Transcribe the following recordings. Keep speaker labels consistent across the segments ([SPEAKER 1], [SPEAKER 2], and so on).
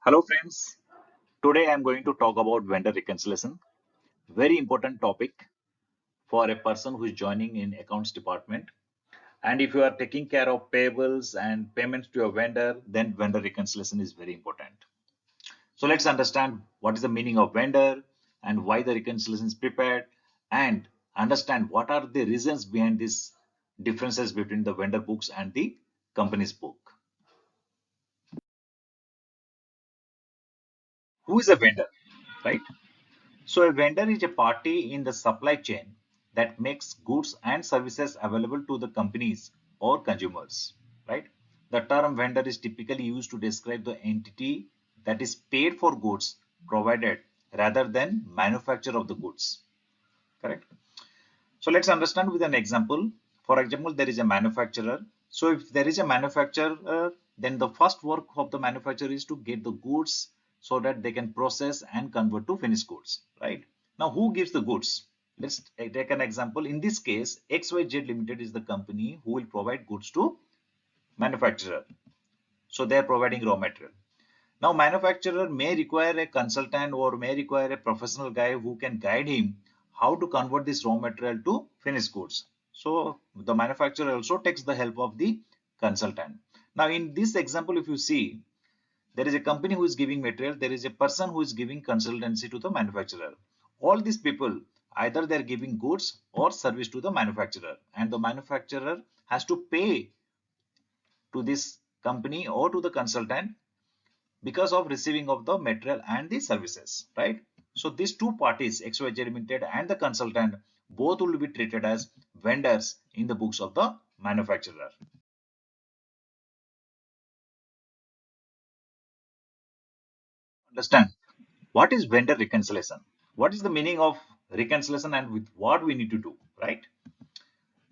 [SPEAKER 1] Hello friends, today I am going to talk about vendor reconciliation. Very important topic for a person who is joining in accounts department. And if you are taking care of payables and payments to your vendor, then vendor reconciliation is very important. So let's understand what is the meaning of vendor and why the reconciliation is prepared, and understand what are the reasons behind these differences between the vendor books and the company's book. Who is a vendor, right? So a vendor is a party in the supply chain that makes goods and services available to the companies or consumers, right? The term vendor is typically used to describe the entity that is paid for goods provided rather than manufacturer of the goods, correct? So let's understand with an example. For example, there is a manufacturer. So if there is a manufacturer, then the first work of the manufacturer is to get the goods so that they can process and convert to finished goods, right? Now, who gives the goods? Let's take an example. In this case, XYZ Limited is the company who will provide goods to manufacturer. So they are providing raw material. Now, manufacturer may require a consultant or may require a professional guy who can guide him how to convert this raw material to finished goods. So the manufacturer also takes the help of the consultant. Now, in this example, if you see, there is a company who is giving material, there is a person who is giving consultancy to the manufacturer. All these people, either they're giving goods or service to the manufacturer, and the manufacturer has to pay to this company or to the consultant because of receiving of the material and the services, right? So these two parties, XYZ Limited and the consultant, both will be treated as vendors in the books of the manufacturer. Understand what is vendor reconciliation? What is the meaning of reconciliation and with what we need to do, right?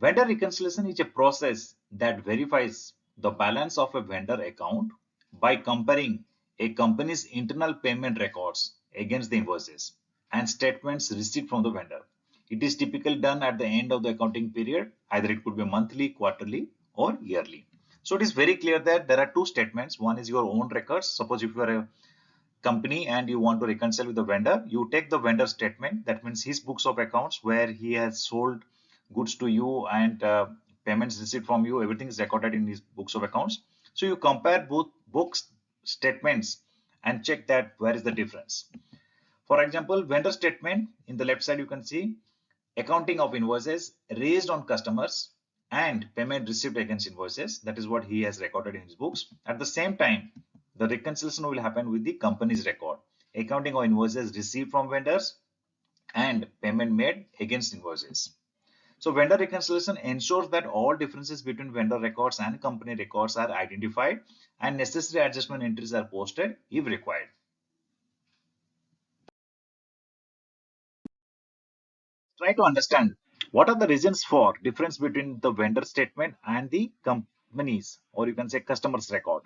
[SPEAKER 1] Vendor reconciliation is a process that verifies the balance of a vendor account by comparing a company's internal payment records against the invoices and statements received from the vendor. It is typically done at the end of the accounting period, either it could be monthly, quarterly, or yearly. So it is very clear that there are two statements. One is your own records. Suppose if you are a company and you want to reconcile with the vendor, you take the vendor statement, that means his books of accounts where he has sold goods to you and payments received from you, everything is recorded in his books of accounts. So you compare both books statements and check that where is the difference. For example, vendor statement, in the left side you can see accounting of invoices raised on customers and payment received against invoices. That is what he has recorded in his books. At the same time, the reconciliation will happen with the company's record, accounting of invoices received from vendors and payment made against invoices. So vendor reconciliation ensures that all differences between vendor records and company records are identified and necessary adjustment entries are posted if required. Try to understand what are the reasons for difference between the vendor statement and the company's, or you can say customer's record.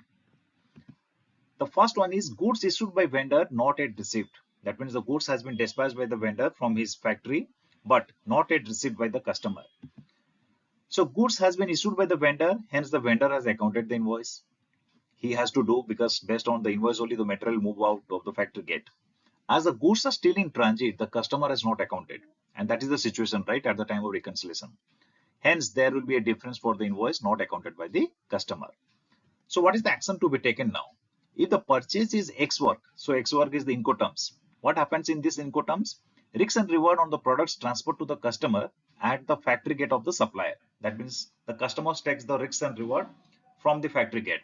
[SPEAKER 1] The first one is goods issued by vendor not yet received. That means the goods has been dispatched by the vendor from his factory but not yet received by the customer. So goods has been issued by the vendor, hence the vendor has accounted the invoice. He has to do because based on the invoice only the material move out of the factory gate. As the goods are still in transit, the customer has not accounted. And that is the situation, right, at the time of reconciliation. Hence, there will be a difference for the invoice not accounted by the customer. So what is the action to be taken now? If the purchase is X work, so X work is the Incoterms. What happens in this Incoterms? Risks and reward on the products transferred to the customer at the factory gate of the supplier. That means the customer takes the risks and reward from the factory gate.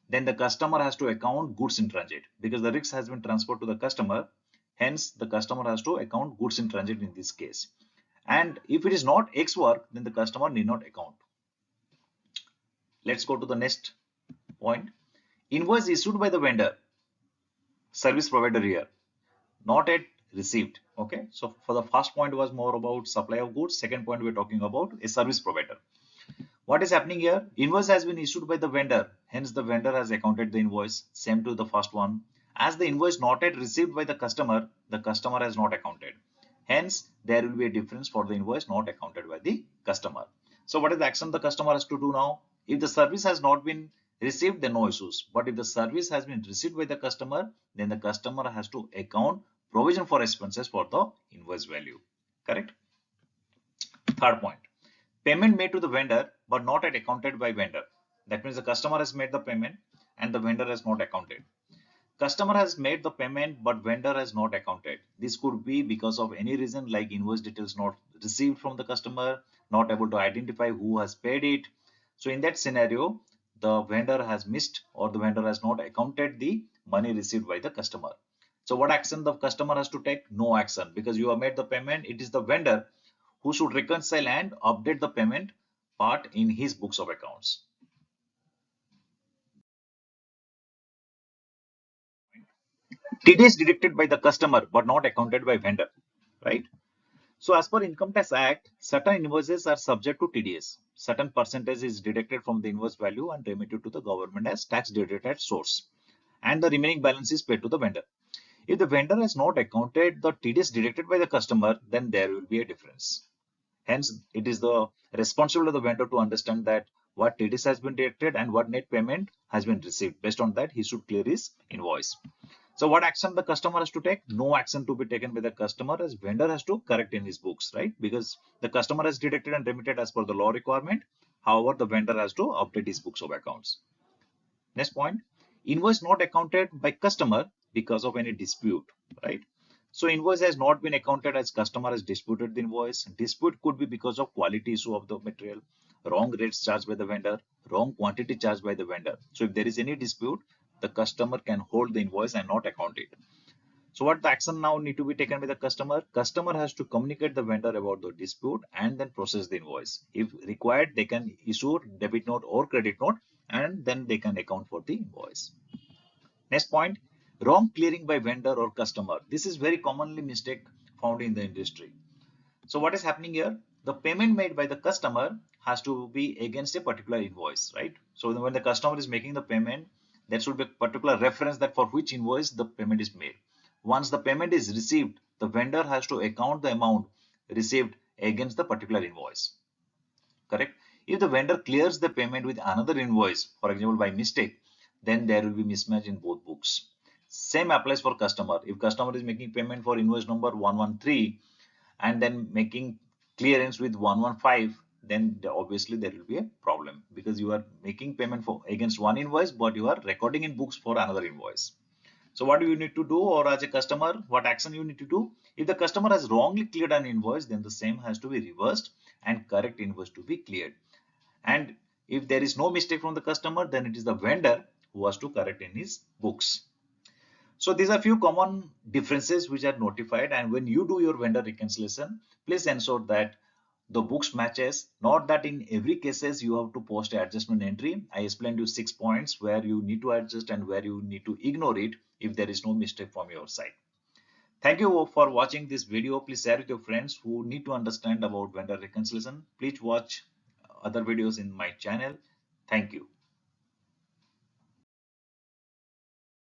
[SPEAKER 1] Then the customer has to account goods in transit because the risk has been transferred to the customer. Hence, the customer has to account goods in transit in this case. And if it is not X work, then the customer need not account. Let's go to the next point. Invoice issued by the vendor, service provider here, not yet received. Okay, so for the first point was more about supply of goods. Second point we're talking about a service provider. What is happening here? Invoice has been issued by the vendor. Hence, the vendor has accounted the invoice. Same to the first one. As the invoice not yet received by the customer has not accounted. Hence, there will be a difference for the invoice not accounted by the customer. So what is the action the customer has to do now? If the service has not been received, then no issues. But if the service has been received by the customer, then the customer has to account provision for expenses for the invoice value. Correct? Third point, payment made to the vendor but not yet accounted by vendor. That means the customer has made the payment and the vendor has not accounted. Customer has made the payment but vendor has not accounted. This could be because of any reason like invoice details not received from the customer, not able to identify who has paid it. So in that scenario, the vendor has missed or the vendor has not accounted the money received by the customer. So what action the customer has to take? No action, because you have made the payment. It is the vendor who should reconcile and update the payment part in his books of accounts. TDS deducted by the customer but not accounted by vendor, right? So as per Income Tax Act, certain invoices are subject to TDS. Certain percentage is deducted from the invoice value and remitted to the government as tax deducted at source, and the remaining balance is paid to the vendor. If the vendor has not accounted the TDS deducted by the customer, then there will be a difference. Hence, it is the responsibility of the vendor to understand that what TDS has been deducted and what net payment has been received. Based on that, he should clear his invoice. So what action the customer has to take? No action to be taken by the customer, as vendor has to correct in his books, right? Because the customer has deducted and remitted as per the law requirement. However, the vendor has to update his books of accounts. Next point, invoice not accounted by customer because of any dispute, right? So invoice has not been accounted as customer has disputed the invoice. Dispute could be because of quality issue of the material, wrong rates charged by the vendor, wrong quantity charged by the vendor. So if there is any dispute, the customer can hold the invoice and not account it. So what the action now need to be taken by the customer? Customer has to communicate the vendor about the dispute and then process the invoice. If required, they can issue debit note or credit note and then they can account for the invoice. Next point, wrong clearing by vendor or customer. This is very commonly mistake found in the industry. So what is happening here? The payment made by the customer has to be against a particular invoice, right? So when the customer is making the payment, there should be a particular reference that for which invoice the payment is made. Once the payment is received, the vendor has to account the amount received against the particular invoice. Correct? If the vendor clears the payment with another invoice, for example, by mistake, then there will be mismatch in both books. Same applies for customer. If customer is making payment for invoice number 113 and then making clearance with 115, then obviously there will be a problem, because you are making payment for against one invoice but you are recording in books for another invoice. So what do you need to do, or as a customer, what action you need to do? If the customer has wrongly cleared an invoice, then the same has to be reversed and correct invoice to be cleared. And if there is no mistake from the customer, then it is the vendor who has to correct in his books. So these are few common differences which are notified, and when you do your vendor reconciliation, please ensure that the books matches. Not that in every cases you have to post an adjustment entry. I explained you 6 points where you need to adjust and where you need to ignore it if there is no mistake from your side. Thank you for watching this video. Please share with your friends who need to understand about vendor reconciliation. Please watch other videos in my channel. Thank you.